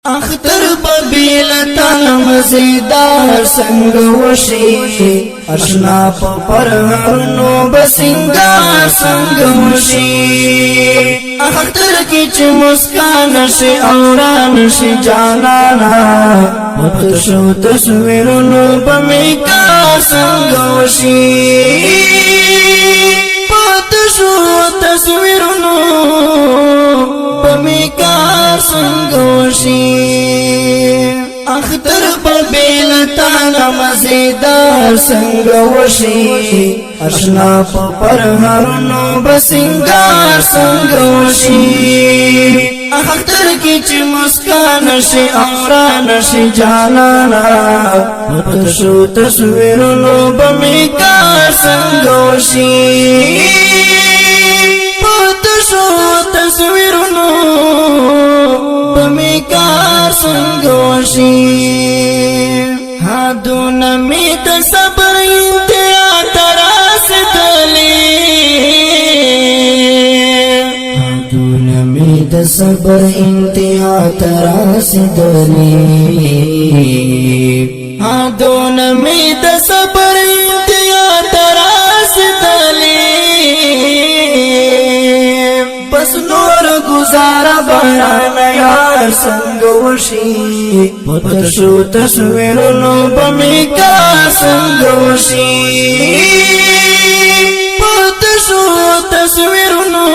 اختر ببیلتا مزیدار سنگ وشی اشنا پا پرهرنو بسنگار سنگ وشی اختر کی چه مسکان شی اوران شی جانانا پتشو تصویرنو بمیکار سنگ وشی پتشو تصویرنو بمیکار سنگ وشی اختر ببیلتا مزیدار سنگ وشی اشنا پا پرهرنو بسنگار سنگ وشی اختر کی چه مسکان شی اوران شی جانانا پتشو تصویرنو بمیکار سنگ وشی پتشو تصویرنو بمیکار سنگ وشی هادون میت صبر انتیا تراس دلی هادون میت صبر انتیا تراس دلی هادون میت صبر انتیا تراس دلی بس نور گزارا باران یار سنگ وشی پتشو تصویرنو بمیکار سنگ وشی پتشو تصویرنو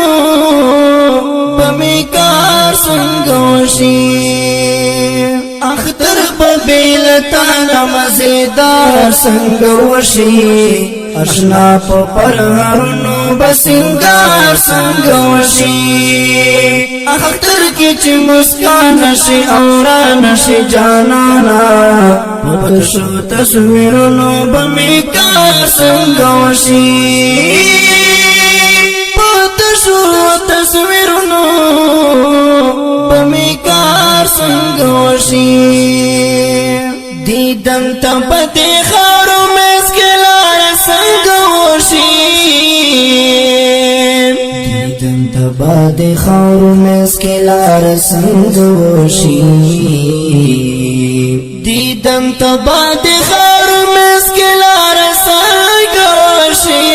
بمیکار سنگ وشی اختر ببیلتا مزیدار سنگ وشی اشنا پا پرهرنو بسنگار سنگ وشی اختر کی چه مسکان شی اوران شی جانانا پتشو تصویرنو بمیکار سنگ وشی پتشو تصویرنو بمیکار سنگ وشی دیدم تپتی خارو مسکلار سنگ وشی دیدم تباد خارو مسکلار سنگ وشی دیدم تباد خارو مسکلار سنگ وشی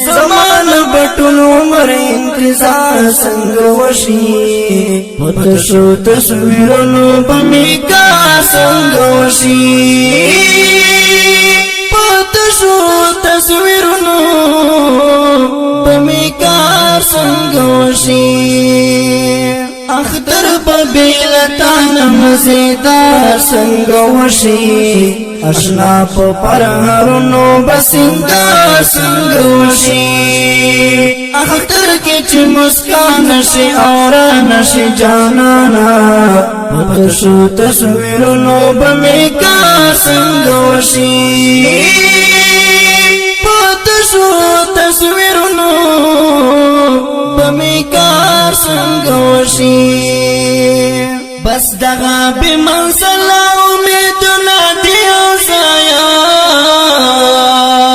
زمان بطول عمر انتظار سنگ وشی پتشو تصویرنو بمیکار سنگ وشی پتشو تصویرنو بمیکار سنگ وشی اختر ببیلتا مزیدار سنگ وشی اشنا پا پرهرنو بسنگار سنگ وشی اختر کی چه مسکان شی اوران شی جانانا پتشو تصویرنو بمیکار سنگ وشی پتشو تصویرنو بمیکار سنگ وشی بس دغا بمنزل امیدنا دیو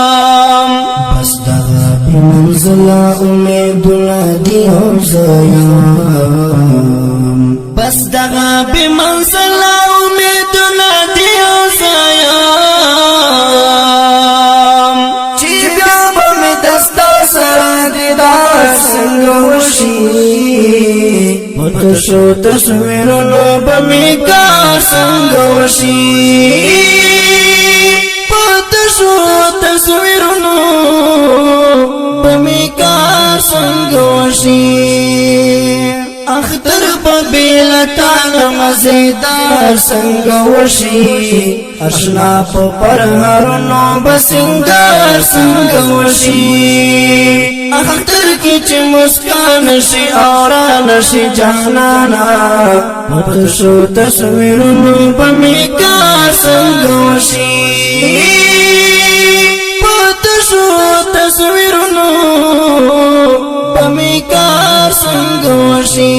زیام بس دغا بمنزل امیدنا دیو زیام بس دغا بمنزل امیدنا دیو زیام چی بیا بمی دستا سر دیدار سنگ وشی پتشو تصویرنو بمیکار سنگ وشی پتشو تصویرنو بمیکار سنگ وشی اختر ببیلتا مزیدار سنگ وشی اشنا پا پرهرنو بسنگار سنگ وشی اختر کی چه مسکان شی اوران شی جانانا پتشو تصویرنو بمیکار سنگ وشی پتشو تصویرنو بمیکار سنگ وشی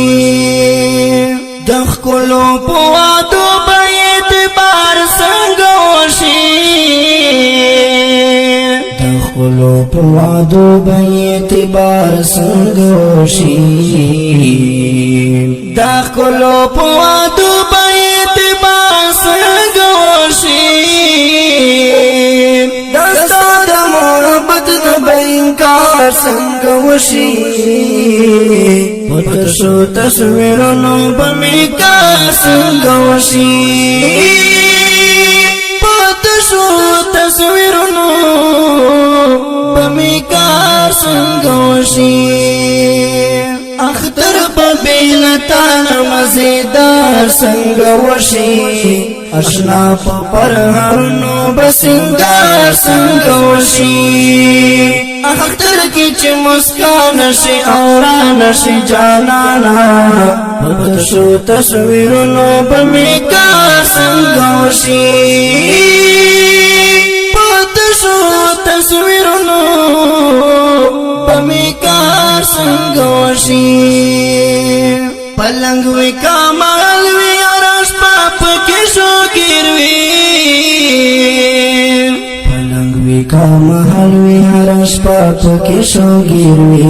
دخکلو پوادو بیعتبار سنگ وشی دخکلو پوادو بیعتبار سنگ وشی دا خلو پوادو بیت باسنگ وشی دستا دا محبت نبینکار سنگ وشی پتشو تصویرنو بمیکار سنگ وشی پتشو تصویرنو بمیکار سنگ وشی اختر ببیلتان مزیدار سنگ وشی اشنا پرهرنو بسنگار سنگ وشی اختر کی چه مسکان شی اوران شی جانانا پتشو تصویرنو بمیکار سنگ وشی پتشو تصویرنو بمیکار سنگ وشی پلنگ وی کامل وی عرش پاپ کشو گیروی پلنگ وی کامل وی عرش پاپ کشو گیروی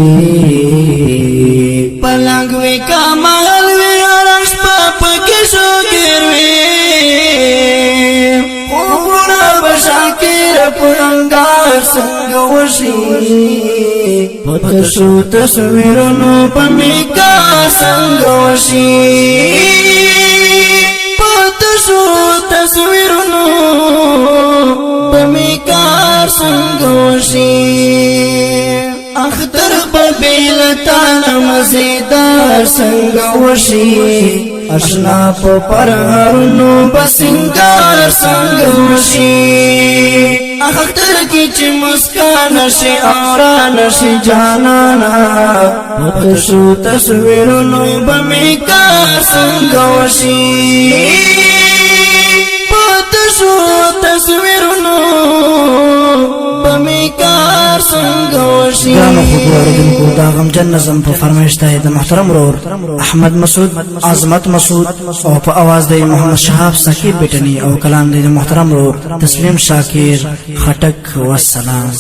پلنگ وی کامل وی عرش پاپ کشو گیروی خوبنا بشاکر پرنگار سنگ وشی پتشو تصویرنو پمیکار سنگ وشی پتشو تصویرنو پمیکار سنگ وشی اختر ببیلتان مزیدار سنگ وشی اشنا پرهرنو بسنگار سنگ وشی اختر کی چه مسکان شی اوران شی جانانا پتشو تصویرنو بمیکار سنگ وشی پتشو تصویرنو بمیکار سنگ وشی گرانو خود واردنکو دا غمجن نظم په فرمایش د محترم رور احمد مسعود عظمت مسعود او په आवाज د محمد شهاب سکیب بټنی او کلام د محترم رور تسلیم شاکر خټک والسلام